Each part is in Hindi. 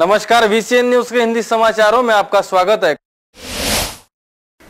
नमस्कार, VCN न्यूज के हिंदी समाचारों में आपका स्वागत है।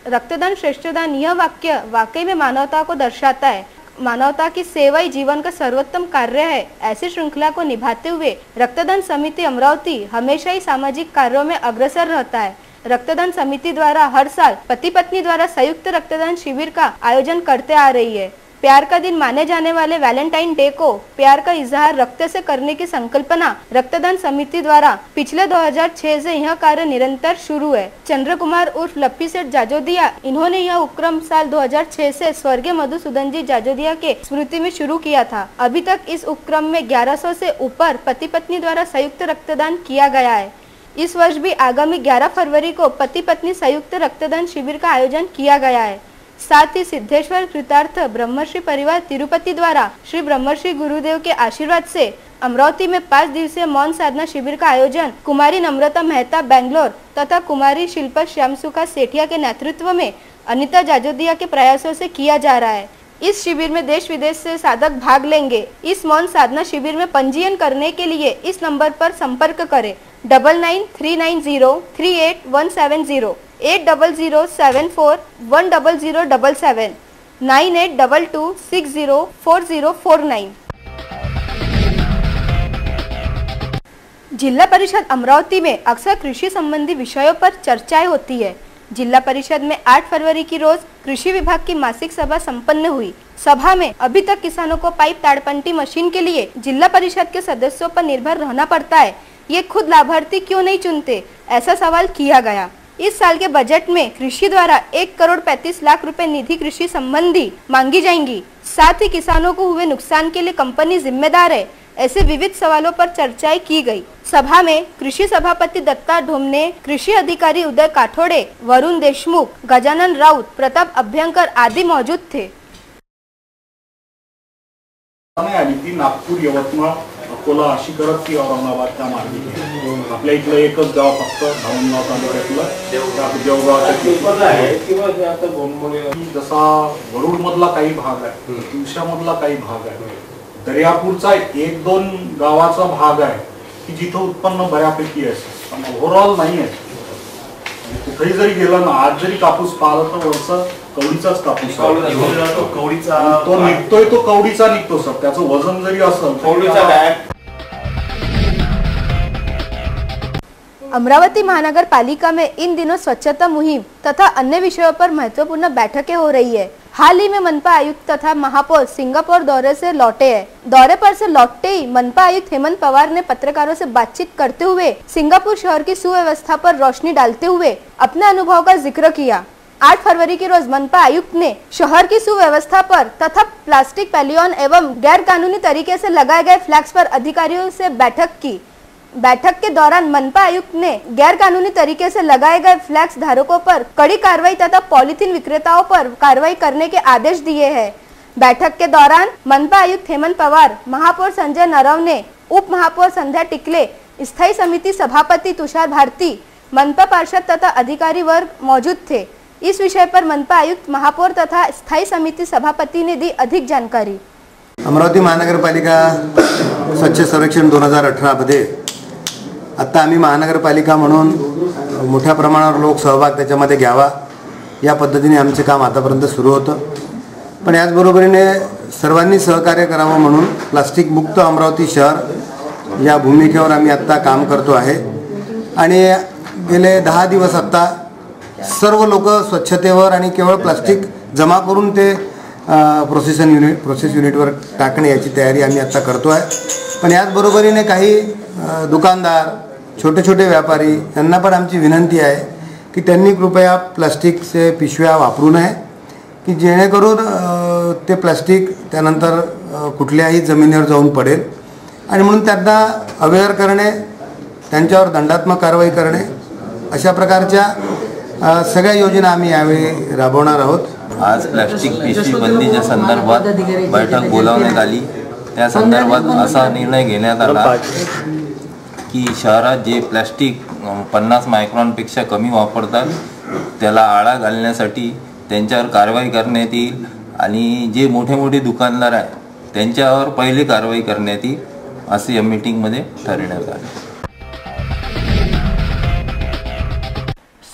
रक्तदान श्रेष्ठदान यह वाक्य वाकई में मानवता को दर्शाता है। मानवता की सेवा ही जीवन का सर्वोत्तम कार्य है। ऐसी श्रृंखला को निभाते हुए रक्तदान समिति अमरावती हमेशा ही सामाजिक कार्यों में अग्रसर रहता है। रक्तदान समिति द्वारा हर साल पति पत्नी द्वारा संयुक्त रक्तदान शिविर का आयोजन करते आ रही है। प्यार का दिन माने जाने वाले वैलेंटाइन डे को प्यार का इजहार रक्त से करने की संकल्पना रक्तदान समिति द्वारा पिछले 2006 से यह कार्य निरंतर शुरू है। चंद्र कुमार उर्फ लप्पी सेठ जाजोदिया, इन्होंने यह उपक्रम साल 2006 से स्वर्गीय मधुसूदन जी जाजोदिया के स्मृति में शुरू किया था। अभी तक इस उपक्रम में 1100 से ऊपर पति पत्नी द्वारा संयुक्त रक्तदान किया गया है। इस वर्ष भी आगामी 11 फरवरी को पति पत्नी संयुक्त रक्तदान शिविर का आयोजन किया गया है। साथ ही सिद्धेश्वर कृतार्थ ब्रह्मर्षि परिवार तिरुपति द्वारा श्री ब्रह्मर्षि गुरुदेव के आशीर्वाद से अमरावती में 5 दिवसीय मौन साधना शिविर का आयोजन कुमारी नम्रता मेहता बेंगलोर तथा कुमारी शिल्पा श्यामसुखा सेठिया के नेतृत्व में अनिता जाजोदिया के प्रयासों से किया जा रहा है। इस शिविर में देश विदेश से साधक भाग लेंगे। इस मौन साधना शिविर में पंजीयन करने के लिए इस नंबर पर संपर्क करें 9939038170 8007410077 9822604049। जिला परिषद अमरावती में अक्सर कृषि संबंधी विषयों पर चर्चाएं होती है। जिला परिषद में 8 फरवरी की रोज कृषि विभाग की मासिक सभा संपन्न हुई। सभा में अभी तक किसानों को पाइप ताड़पंटी मशीन के लिए जिला परिषद के सदस्यों पर निर्भर रहना पड़ता है। ये खुद लाभार्थी क्यों नहीं चुनते, ऐसा सवाल किया गया। इस साल के बजट में कृषि द्वारा 1,35,00,000 रुपए निधि कृषि संबंधी मांगी जाएंगी। साथ ही किसानों को हुए नुकसान के लिए कंपनी जिम्मेदार है। ऐसे विविध सवालों पर चर्चाएं की गई। सभा में कृषि सभापति दत्ता ढोमने, कृषि अधिकारी उदय काठोड़े, वरुण देशमुख, गजानन राउत, प्रताप अभ्यंकर आदि मौजूद थे। नागपूर, यवतमाळ, अकोला अशी करत ती औरंगाबादच्या मार्गे आपल्या इथलं एकच गाव फक्त धामणगाव तालुक्यातलं देवगावचं आहे किंवा जसा वरुड मधला काही भाग आहे, तुळशा मधला काही भाग आहे, दर्यापूरचा 1-2 गावाचा भाग आहे की जिथं उत्पन्न बऱ्यापैकी आहे, पण ओव्हरऑल नाही आहे। कुठेही जरी गेला ना, आज जरी कापूस पाहिला तर वरचा कवडीचाच कापूस कवडीचा तो निघतोय, तो कवडीचा निघतो सर। त्याचं वजन जरी असेल कवडीचा बॅग। अमरावती महानगर पालिका में इन दिनों स्वच्छता मुहिम तथा अन्य विषयों पर महत्वपूर्ण बैठकें हो रही है। हाल ही में मनपा आयुक्त तथा महापौर सिंगापुर दौरे से लौटे हैं। दौरे पर से लौटते ही मनपा आयुक्त हेमंत पवार ने पत्रकारों से बातचीत करते हुए सिंगापुर शहर की सुव्यवस्था पर रोशनी डालते हुए अपने अनुभव का जिक्र किया। 8 फरवरी के रोज मनपा आयुक्त ने शहर की सुव्यवस्था पर तथा प्लास्टिक पैलियन एवं गैर कानूनी तरीके से लगाए गए फ्लैग्स पर अधिकारियों से बैठक की। बैठक के दौरान मनपा आयुक्त ने गैर कानूनी तरीके से लगाए गए फ्लैक्स धारकों पर कड़ी कार्रवाई तथा पॉलिथीन विक्रेताओं पर कार्रवाई करने के आदेश दिए हैं। बैठक के दौरान मनपा आयुक्त हेमंत पवार, महापौर संजय नरवणे, उप महापौर संध्या टिकले, स्थायी समिति सभापति तुषार भारती, मनपा पार्षद तथा अधिकारी वर्ग मौजूद थे। इस विषय पर मनपा आयुक्त, महापौर तथा स्थायी समिति सभापति ने दी अधिक जानकारी। अमरावती महानगरपालिका स्वच्छ सर्वेक्षण 2018 मध्ये आता आम्ही महानगरपालिका म्हणून मोठ्या प्रमाणावर लोक सहभाग त्याच्यामध्ये घ्यावा या पद्धतीने आमचे काम आतापर्यंत सुरू होतं। पण याचबरोबरीने सर्वांनी सहकार्य करावं म्हणून प्लास्टिक मुक्त अमरावती शहर या भूमिकेवर आम्ही आता काम करतो आहे। आणि गेले 10 दिवस आता सर्व लोक स्वच्छतेवर आणि केवळ प्लास्टिक जमा करून ते प्रोसेस युनिटवर टाकणे याची तयारी आम्ही आता करतो आहे। पण याचबरोबरीने काही दुकानदार, छोटे छोटे व्यापारी यांना पण आमची विनंती आहे की त्यांनी कृपया प्लास्टिकचे पिशव्या वापरू नये, की जेणेकरून ते प्लास्टिक त्यानंतर कुठल्याही जमिनीवर जाऊन पडेल। आणि म्हणून त्यांना अवेअर करणे, त्यांच्यावर दंडात्मक कारवाई करणे अशा प्रकारच्या सगळ्या योजना आम्ही यावेळी राबवणार आहोत। आज प्लास्टिक पिशवी बंदीच्या संदर्भात बैठक बोलावण्यात आली। त्या संदर्भात असा निर्णय घेण्यात आला की शहरात जे प्लास्टिक 50 मायक्रॉनपेक्षा कमी वापरतात त्याला आळा घालण्यासाठी त्यांच्यावर कारवाई करण्यात येईल आणि जे मोठे मोठे दुकानदार आहेत त्यांच्यावर पहिली कारवाई करण्यात येईल असे या मीटिंगमध्ये ठरवण्यात आले।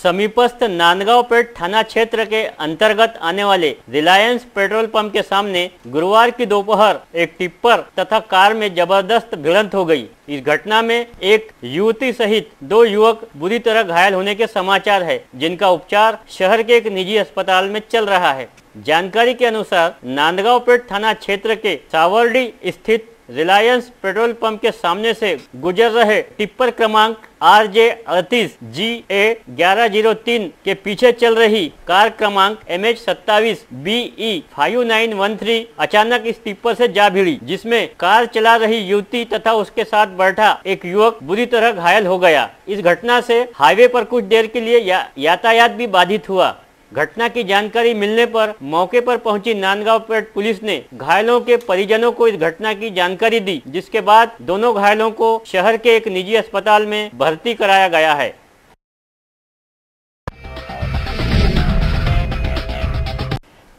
समीपस्थ नांदगांव पेट थाना क्षेत्र के अंतर्गत आने वाले रिलायंस पेट्रोल पंप के सामने गुरुवार की दोपहर एक टिप्पर तथा कार में जबरदस्त भिड़ंत हो गई। इस घटना में एक युवती सहित 2 युवक बुरी तरह घायल होने के समाचार है, जिनका उपचार शहर के एक निजी अस्पताल में चल रहा है। जानकारी के अनुसार नांदगांव पेट थाना क्षेत्र के सावरडी स्थित रिलायंस पेट्रोल पंप के सामने से गुजर रहे टिप्पर क्रमांक RJ38 GA 1103 के पीछे चल रही कार क्रमांक MH 27 BE 5913 अचानक इस टिप्पर से जा भिड़ी, जिसमें कार चला रही युवती तथा उसके साथ बैठा एक युवक बुरी तरह घायल हो गया। इस घटना से हाईवे पर कुछ देर के लिए यातायात भी बाधित हुआ। घटना की जानकारी मिलने पर मौके पर पहुंची नांदगांव पेट पुलिस ने घायलों के परिजनों को इस घटना की जानकारी दी, जिसके बाद दोनों घायलों को शहर के एक निजी अस्पताल में भर्ती कराया गया है।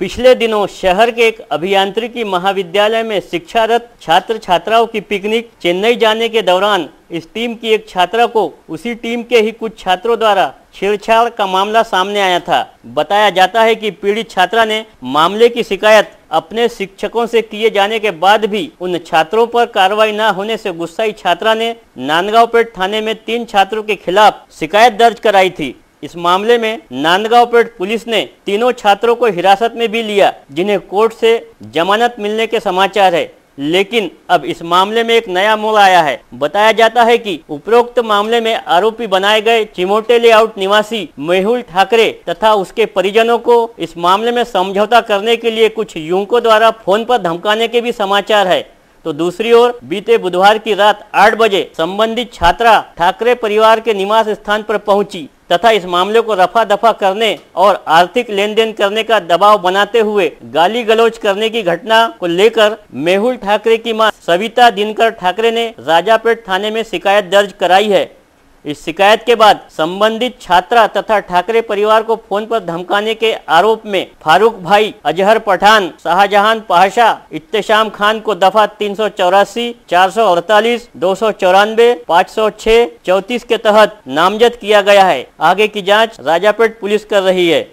पिछले दिनों शहर के एक अभियांत्रिकी महाविद्यालय में शिक्षारत छात्र छात्राओं की पिकनिक चेन्नई जाने के दौरान इस टीम की एक छात्रा को उसी टीम के ही कुछ छात्रों द्वारा छेड़छाड़ का मामला सामने आया था। बताया जाता है कि पीड़ित छात्रा ने मामले की शिकायत अपने शिक्षकों से किए जाने के बाद भी उन छात्रों पर कार्रवाई न होने से गुस्साई छात्रा ने नांदगांव पेट थाने में 3 छात्रों के खिलाफ शिकायत दर्ज कराई थी। इस मामले में नांदगांव पेट पुलिस ने तीनों छात्रों को हिरासत में भी लिया, जिन्हें कोर्ट से जमानत मिलने के समाचार है। लेकिन अब इस मामले में एक नया मोड़ आया है। बताया जाता है कि उपरोक्त मामले में आरोपी बनाए गए चिमोटे लेआउट निवासी मेहुल ठाकरे तथा उसके परिजनों को इस मामले में समझौता करने के लिए कुछ युवकों द्वारा फोन पर धमकाने के भी समाचार है। तो दूसरी ओर बीते बुधवार की रात 8 बजे संबंधित छात्रा ठाकरे परिवार के निवास स्थान पर पहुंची तथा इस मामले को रफा दफा करने और आर्थिक लेन देन करने का दबाव बनाते हुए गाली गलौज करने की घटना को लेकर मेहुल ठाकरे की मां सविता दिनकर ठाकरे ने राजापेट थाने में शिकायत दर्ज कराई है। इस शिकायत के बाद संबंधित छात्रा तथा ठाकरे परिवार को फोन पर धमकाने के आरोप में फारूक भाई, अजहर पठान, शाहजहां पाशा, इत्तेशाम खान को दफा 384, 448, 294, 506, 34 के तहत नामजद किया गया है। आगे की जांच राजापेट पुलिस कर रही है।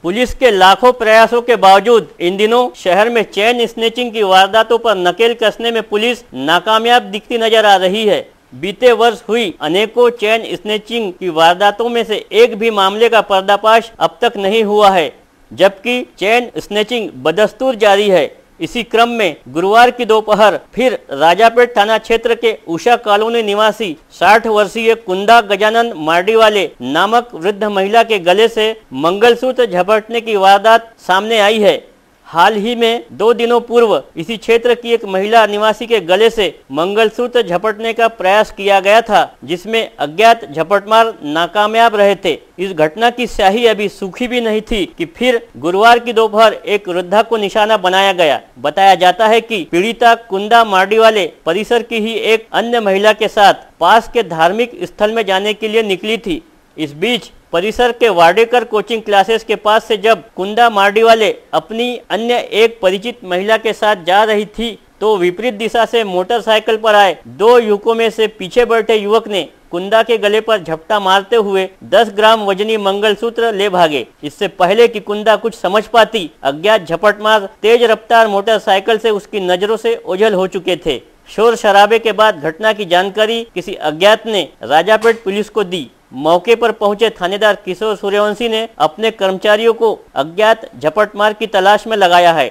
पुलिस के लाखों प्रयासों के बावजूद इन दिनों शहर में चेन स्नेचिंग की वारदातों पर नकेल कसने में पुलिस नाकामयाब दिखती नजर आ रही है। बीते वर्ष हुई अनेकों चेन स्नेचिंग की वारदातों में से एक भी मामले का पर्दाफाश अब तक नहीं हुआ है, जबकि चेन स्नेचिंग बदस्तूर जारी है। इसी क्रम में गुरुवार की दोपहर फिर राजापेट थाना क्षेत्र के उषा कॉलोनी निवासी 60 वर्षीय कुंदा गजानन मार्डीवाले नामक वृद्ध महिला के गले से मंगलसूत्र झपटने की वारदात सामने आई है। हाल ही में 2 दिनों पूर्व इसी क्षेत्र की एक महिला निवासी के गले से मंगलसूत्र झपटने का प्रयास किया गया था, जिसमें अज्ञात झपटमार नाकामयाब रहे थे। इस घटना की स्याही अभी सूखी भी नहीं थी कि फिर गुरुवार की दोपहर एक वृद्धा को निशाना बनाया गया। बताया जाता है कि पीड़िता कुंदा मार्डीवाले परिसर की ही एक अन्य महिला के साथ पास के धार्मिक स्थल में जाने के लिए निकली थी। इस बीच परिसर के वाडेकर कोचिंग क्लासेस के पास से जब कुंदा मार्डीवाले अपनी अन्य एक परिचित महिला के साथ जा रही थी तो विपरीत दिशा से मोटरसाइकिल पर आए 2 युवकों में से पीछे बैठे युवक ने कुंदा के गले पर झपटा मारते हुए 10 ग्राम वजनी मंगलसूत्र ले भागे। इससे पहले कि कुंदा कुछ समझ पाती, अज्ञात झपटमार तेज रफ्तार मोटरसाइकिल से उसकी नजरों से ओझल हो चुके थे। शोर शराबे के बाद घटना की जानकारी किसी अज्ञात ने राजापेट पुलिस को दी। मौके पर पहुंचे थानेदार किशोर सूर्यवंशी ने अपने कर्मचारियों को अज्ञात झपटमार की तलाश में लगाया है।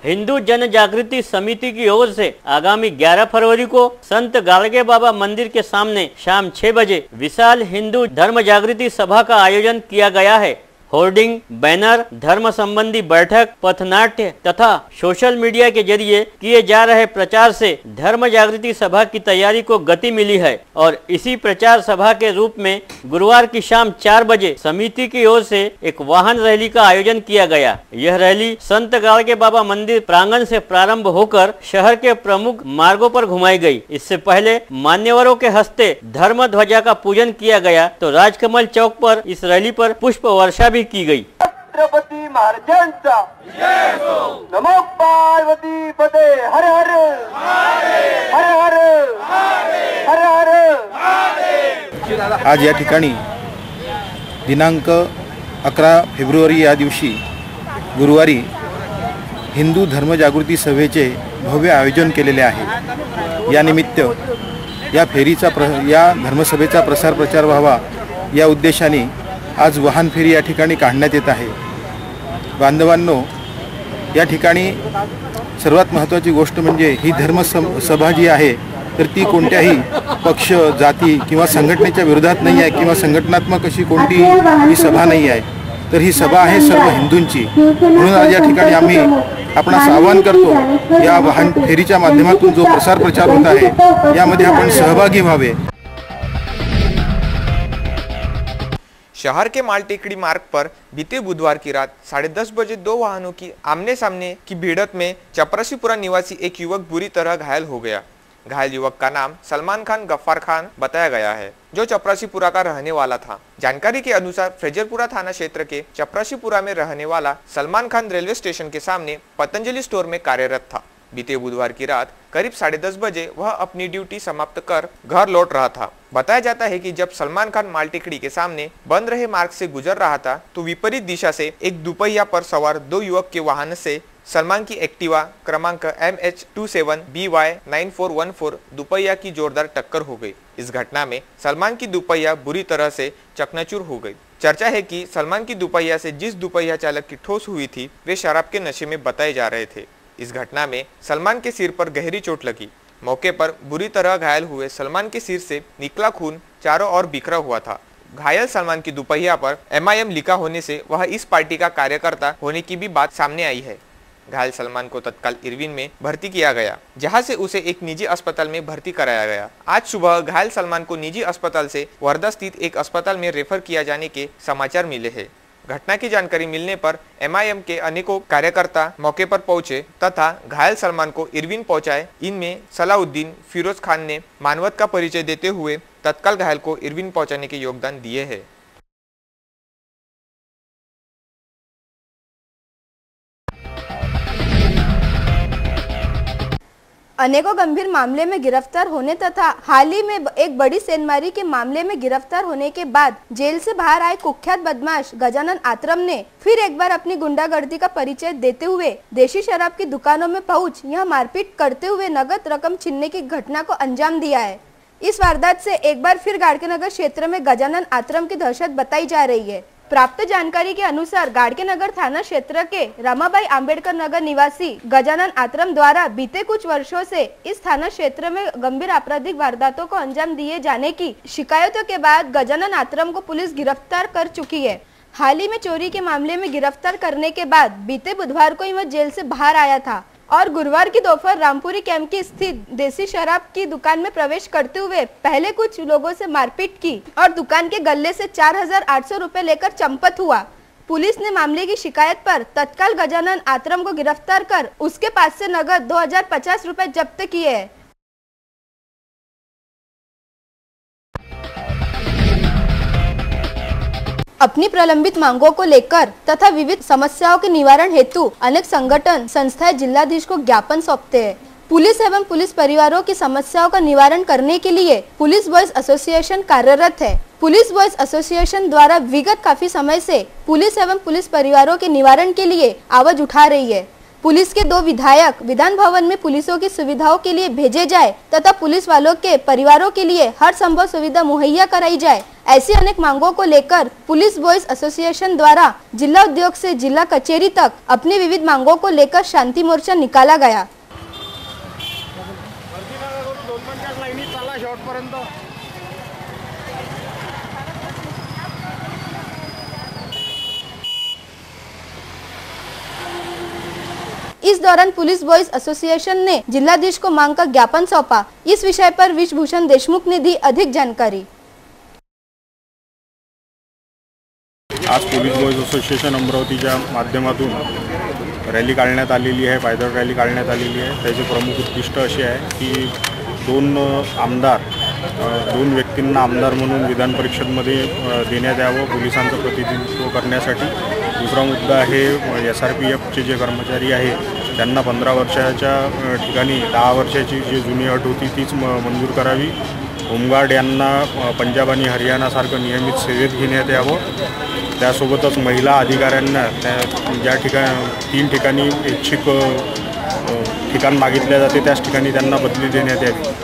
हिंदू जन जागृति समिति की ओर से आगामी 11 फरवरी को संत गाड़गे बाबा मंदिर के सामने शाम 6 बजे विशाल हिंदू धर्म जागृति सभा का आयोजन किया गया है। होर्डिंग, बैनर, धर्म संबंधी बैठक, पथनाट्य तथा सोशल मीडिया के जरिए किए जा रहे प्रचार से धर्म जागृति सभा की तैयारी को गति मिली है और इसी प्रचार सभा के रूप में गुरुवार की शाम 4 बजे समिति की ओर से एक वाहन रैली का आयोजन किया गया। यह रैली संत गाड़गे बाबा मंदिर प्रांगण से प्रारंभ होकर शहर के प्रमुख मार्गों पर घुमाई गई। इससे पहले मान्यवरों के हस्ते धर्म ध्वजा का पूजन किया गया तो राजकमल चौक पर इस रैली पर पुष्प वर्षा भी की गई। छत्रपति महाराजांचा नमो पार्वती पते हर हर हर हर हर हर। आज या ठिकाणी दिनांक 11 फेब्रुवारी या दिवशी गुरुवारी हिंदू धर्मजागृती सभेचे भव्य आयोजन केलेले आहे। या निमित्त या फेरीचा या धर्मसभेचा प्रसार प्रचार व्हावा या उद्देशाने आज वाहन फेरी या ठिकाणी काढण्यात येत आहे। बांधवांनो, या ठिकाणी सर्वात महत्त्वाची गोष्ट म्हणजे ही धर्मसभा जी आहे तर ती कोणत्याही पक्ष, जाती किंवा संघटनेच्या विरोधात नाही आहे किंवा संघटनात्मक अशी कोणती ही सभा नाही आहे, तर ही सभा आहे सर्व हिंदूंची। म्हणून आज या ठिकाणी आम्ही आपणास आवाहन करतो, या वाहन फेरीच्या माध्यमातून जो प्रसार प्रचार होत आहे यामध्ये आपण सहभागी व्हावे। शहर के माल टेकड़ी मार्ग पर बीते बुधवार की रात 10:30 बजे 2 वाहनों की आमने सामने की भिड़ंत में चपरासीपुरा निवासी एक युवक बुरी तरह घायल हो गया। घायल युवक का नाम सलमान खान गफ्फार खान बताया गया है, जो चपरासीपुरा का रहने वाला था। जानकारी के अनुसार फ्रेजरपुरा थाना क्षेत्र के चपरासीपुरा में रहने वाला सलमान खान रेलवे स्टेशन के सामने पतंजलि स्टोर में कार्यरत था। बीते बुधवार की रात करीब 10:30 बजे वह अपनी ड्यूटी समाप्त कर घर लौट रहा था। बताया जाता है कि जब सलमान खान मालटेकड़ी के सामने बंद रहे मार्ग से गुजर रहा था तो विपरीत दिशा से एक दुपहिया पर सवार 2 युवक के वाहन से सलमान की एक्टिवा क्रमांक MH27BY9414 दुपहिया की जोरदार टक्कर हो गई। इस घटना में सलमान की दुपहिया बुरी तरह से चकनाचूर हो गई। चर्चा है कि सलमान की दुपहिया से जिस दुपहिया चालक की ठोस हुई थी वे शराब के नशे में बताए जा रहे थे। इस घटना में सलमान के सिर पर गहरी चोट लगी। मौके पर बुरी तरह घायल हुए सलमान के सिर से निकला खून चारों ओर बिखरा हुआ था। घायल सलमान की दुपहिया पर MIM लिखा होने से वह इस पार्टी का कार्यकर्ता होने की भी बात सामने आई है। घायल सलमान को तत्काल इरविन में भर्ती किया गया, जहां से उसे एक निजी अस्पताल में भर्ती कराया गया। आज सुबह घायल सलमान को निजी अस्पताल से वर्धा स्थित एक अस्पताल में रेफर किया जाने के समाचार मिले हैं। घटना की जानकारी मिलने पर MIM के अनेकों कार्यकर्ता मौके पर पहुंचे तथा घायल सलमान को इरविन पहुंचाए। इनमें सलाउद्दीन फिरोज खान ने मानवत का परिचय देते हुए तत्काल घायल को इरविन पहुंचाने के योगदान दिए हैं। अनेकों गंभीर मामले में गिरफ्तार होने तथा हाल ही में एक बड़ी सेंधमारी के मामले में गिरफ्तार होने के बाद जेल से बाहर आए कुख्यात बदमाश गजानन आत्रम ने फिर एक बार अपनी गुंडागर्दी का परिचय देते हुए देशी शराब की दुकानों में पहुंच यह मारपीट करते हुए नगद रकम छीनने की घटना को अंजाम दिया है। इस वारदात से एक बार फिर गाड़केनगर क्षेत्र में गजानन आत्रम की दहशत बताई जा रही है। प्राप्त जानकारी के अनुसार गाड़केनगर थाना क्षेत्र के रमाबाई आंबेडकर नगर निवासी गजानन आत्रम द्वारा बीते कुछ वर्षों से इस थाना क्षेत्र में गंभीर आपराधिक वारदातों को अंजाम दिए जाने की शिकायतों के बाद गजानन आत्रम को पुलिस गिरफ्तार कर चुकी है। हाल ही में चोरी के मामले में गिरफ्तार करने के बाद बीते बुधवार को वह जेल से बाहर आया था और गुरुवार की दोपहर रामपुरी कैंप की स्थित देसी शराब की दुकान में प्रवेश करते हुए पहले कुछ लोगों से मारपीट की और दुकान के गल्ले से 4,800 रुपए लेकर चंपत हुआ। पुलिस ने मामले की शिकायत पर तत्काल गजानन आत्रम को गिरफ्तार कर उसके पास से नगद 2,050 रुपए जब्त किए हैं। अपनी प्रलंबित मांगों को लेकर तथा विविध समस्याओं के निवारण हेतु अनेक संगठन संस्थाएं जिलाधीश को ज्ञापन सौंपते हैं। पुलिस एवं पुलिस परिवारों की समस्याओं का निवारण करने के लिए पुलिस बॉयज एसोसिएशन कार्यरत है। पुलिस बॉयज एसोसिएशन द्वारा विगत काफी समय से पुलिस एवं पुलिस परिवारों के निवारण के लिए आवाज उठा रही है। पुलिस के 2 विधायक विधान भवन में पुलिसों की सुविधाओं के लिए भेजे जाए तथा पुलिस वालों के परिवारों के लिए हर संभव सुविधा मुहैया कराई जाए। ऐसी अनेक मांगों को लेकर पुलिस बॉयज एसोसिएशन द्वारा जिला उद्योग से जिला कचेरी तक अपनी विविध मांगों को लेकर शांति मोर्चा निकाला गया। इस दौरान पुलिस बॉयज एसोसिएशन ने जिलाधीश को मांग का ज्ञापन सौंपा। इस विषय पर विश्वभूषण देशमुख ने दी अधिक जानकारी। आज पोलीस बॉयज असोसिएशन अमरावतीच्या माध्यमातून रॅली काढण्यात आलेली आहे, पायदळ रॅली काढण्यात आलेली आहे। त्याचे प्रमुख उद्दिष्ट असे आहे की दोन व्यक्तींना आमदार म्हणून विधान परिषदमध्ये देण्यात यावं पोलिसांचं प्रतिनिधित्व करण्यासाठी। दुसरा मुद्दा आहे SRPFचे जे कर्मचारी आहे त्यांना 15 वर्षाच्या ठिकाणी 10 वर्षाची जी जुनी अट होती तीच मंजूर करावी। होमगार्ड यांना पंजाब आणि हरियाणासारखं नियमित सेवेत घेण्यात यावं। त्यासोबतच महिला अधिकाऱ्यांना ज्या ठिकाणी 3 ठिकाणी इच्छिक ठिकाण मागितले जाते त्याच ठिकाणी त्यांना बदली देण्यात यावी।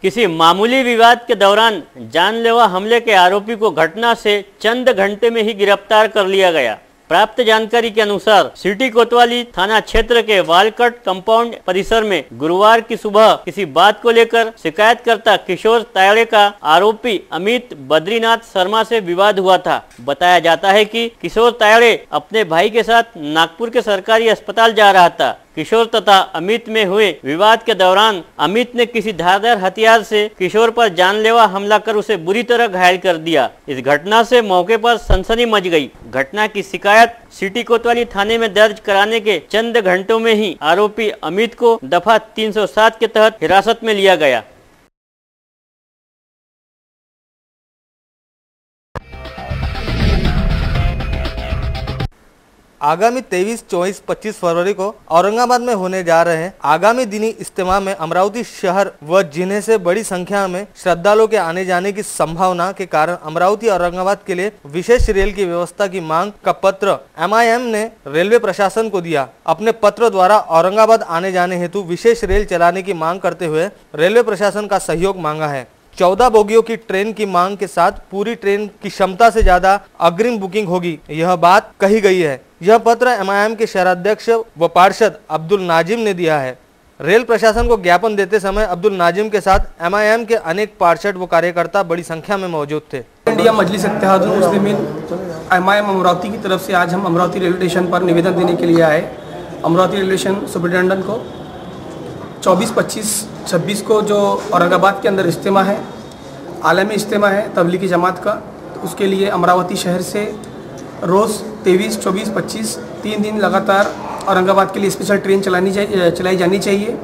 किसी मामूली विवाद के दौरान जानलेवा हमले के आरोपी को घटना से चंद घंटे में ही गिरफ्तार कर लिया गया। प्राप्त जानकारी के अनुसार सिटी कोतवाली थाना क्षेत्र के वालकट कंपाउंड परिसर में गुरुवार की सुबह किसी बात को लेकर शिकायतकर्ता किशोर तायड़े का आरोपी अमित बद्रीनाथ शर्मा से विवाद हुआ था। बताया जाता है कि किशोर तायड़े अपने भाई के साथ नागपुर के सरकारी अस्पताल जा रहा था। किशोर तथा अमित में हुए विवाद के दौरान अमित ने किसी धारदार हथियार से किशोर पर जानलेवा हमला कर उसे बुरी तरह घायल कर दिया। इस घटना से मौके पर सनसनी मच गई। घटना की शिकायत सिटी कोतवाली थाने में दर्ज कराने के चंद घंटों में ही आरोपी अमित को दफा 307 के तहत हिरासत में लिया गया। आगामी 23, 24, 25 फरवरी को औरंगाबाद में होने जा रहे हैं आगामी दिनी इज्तिमा में अमरावती शहर व जिले से बड़ी संख्या में श्रद्धालुओं के आने जाने की संभावना के कारण अमरावती औरंगाबाद के लिए विशेष रेल की व्यवस्था की मांग का पत्र MIM ने रेलवे प्रशासन को दिया। अपने पत्र द्वारा औरंगाबाद आने जाने हेतु विशेष रेल चलाने की मांग करते हुए रेलवे प्रशासन का सहयोग मांगा है। 14 बोगियों की ट्रेन की मांग के साथ पूरी ट्रेन की क्षमता से ज्यादा अग्रिम बुकिंग होगी, यह बात कही गई है। यह पत्र MIM के शहराध्यक्ष व पार्षद अब्दुल नाजिम ने दिया है। रेल प्रशासन को ज्ञापन देते समय अब्दुल नाजिम के साथ MIM के अनेक पार्षद व कार्यकर्ता बड़ी संख्या में मौजूद थे। इंडिया मजलिस इत्तेहादुल मुस्लिमीन MIM अमरावती की तरफ से आज हम अमरावती रेलवे स्टेशन पर निवेदन देने के लिए आए। अमरावती रेलवे स्टेशन सुपरिटेंडेंट को 24, 25, 26 को जो औरंगाबाद के अंदर इज्तिमा है, आलमी इज्तिमा है तबलीगी जमात का, तो उसके लिए अमरावती शहर से रोज़ 23, 24, 25 3 दिन लगातार औरंगाबाद के लिए स्पेशल ट्रेन चलाई जानी चाहिए।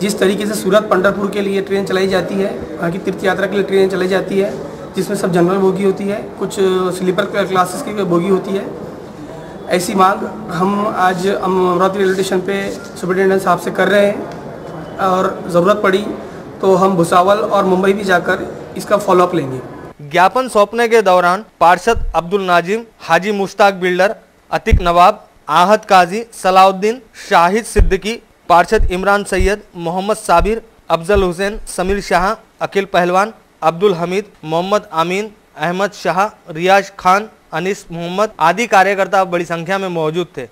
जिस तरीके से सूरत पंढरपुर के लिए ट्रेन चलाई जाती है, वहाँ की तीर्थ यात्रा के लिए ट्रेन चलाई जाती है, जिसमें सब जनरल बोगी होती है, कुछ स्लीपर क्लासेस की बोगी होती है। ऐसी मांग हम आज अमरावती रेलवे स्टेशन पे सुपरिटेंडेंट साहब से कर रहे हैं और ज़रूरत पड़ी तो हम भुसावल और मुंबई भी जाकर इसका फॉलोअप लेंगे। ज्ञापन सौंपने के दौरान पार्षद अब्दुल नाजिम, हाजी मुश्ताक बिल्डर, अतीक नवाब, आहद काजी, सलाउद्दीन, शाहिद सिद्दीकी, पार्षद इमरान सैयद, मोहम्मद साबिर, अफजल हुसैन, समीर शाह, अकील पहलवान, अब्दुल हमीद, मोहम्मद आमीन, अहमद शाह, रियाज खान, अनीस मोहम्मद आदि कार्यकर्ता बड़ी संख्या में मौजूद थे।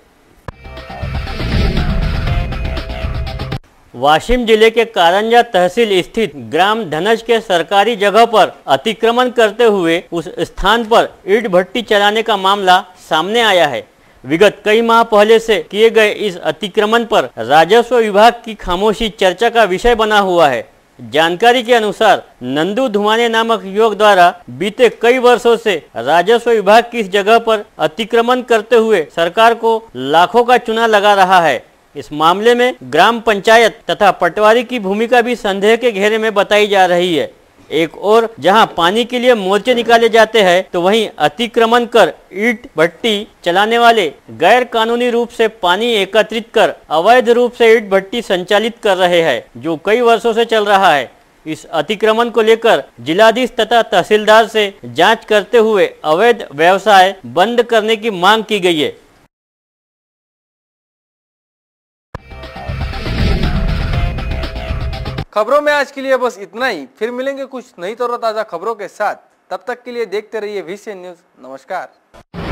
वाशिम जिले के कारंजा तहसील स्थित ग्राम धनज के सरकारी जगह पर अतिक्रमण करते हुए उस स्थान पर ईंट भट्टी चलाने का मामला सामने आया है। विगत कई माह पहले से किए गए इस अतिक्रमण पर राजस्व विभाग की खामोशी चर्चा का विषय बना हुआ है। जानकारी के अनुसार नंदू धुमाने नामक युवक द्वारा बीते कई वर्षों से राजस्व विभाग की इस जगह पर अतिक्रमण करते हुए सरकार को लाखों का चूना लगा रहा है। इस मामले में ग्राम पंचायत तथा पटवारी की भूमिका भी संदेह के घेरे में बताई जा रही है। एक और जहां पानी के लिए मोर्चे निकाले जाते हैं तो वहीं अतिक्रमण कर ईंट भट्टी चलाने वाले गैर कानूनी रूप से पानी एकत्रित कर अवैध रूप से ईंट भट्टी संचालित कर रहे हैं, जो कई वर्षों से चल रहा है। इस अतिक्रमण को लेकर जिलाधीश तथा तहसीलदार से जांच करते हुए अवैध व्यवसाय बंद करने की मांग की गई है। खबरों में आज के लिए बस इतना ही। फिर मिलेंगे कुछ नई तरोताजा खबरों के साथ। तब तक के लिए देखते रहिए VCN न्यूज़। नमस्कार।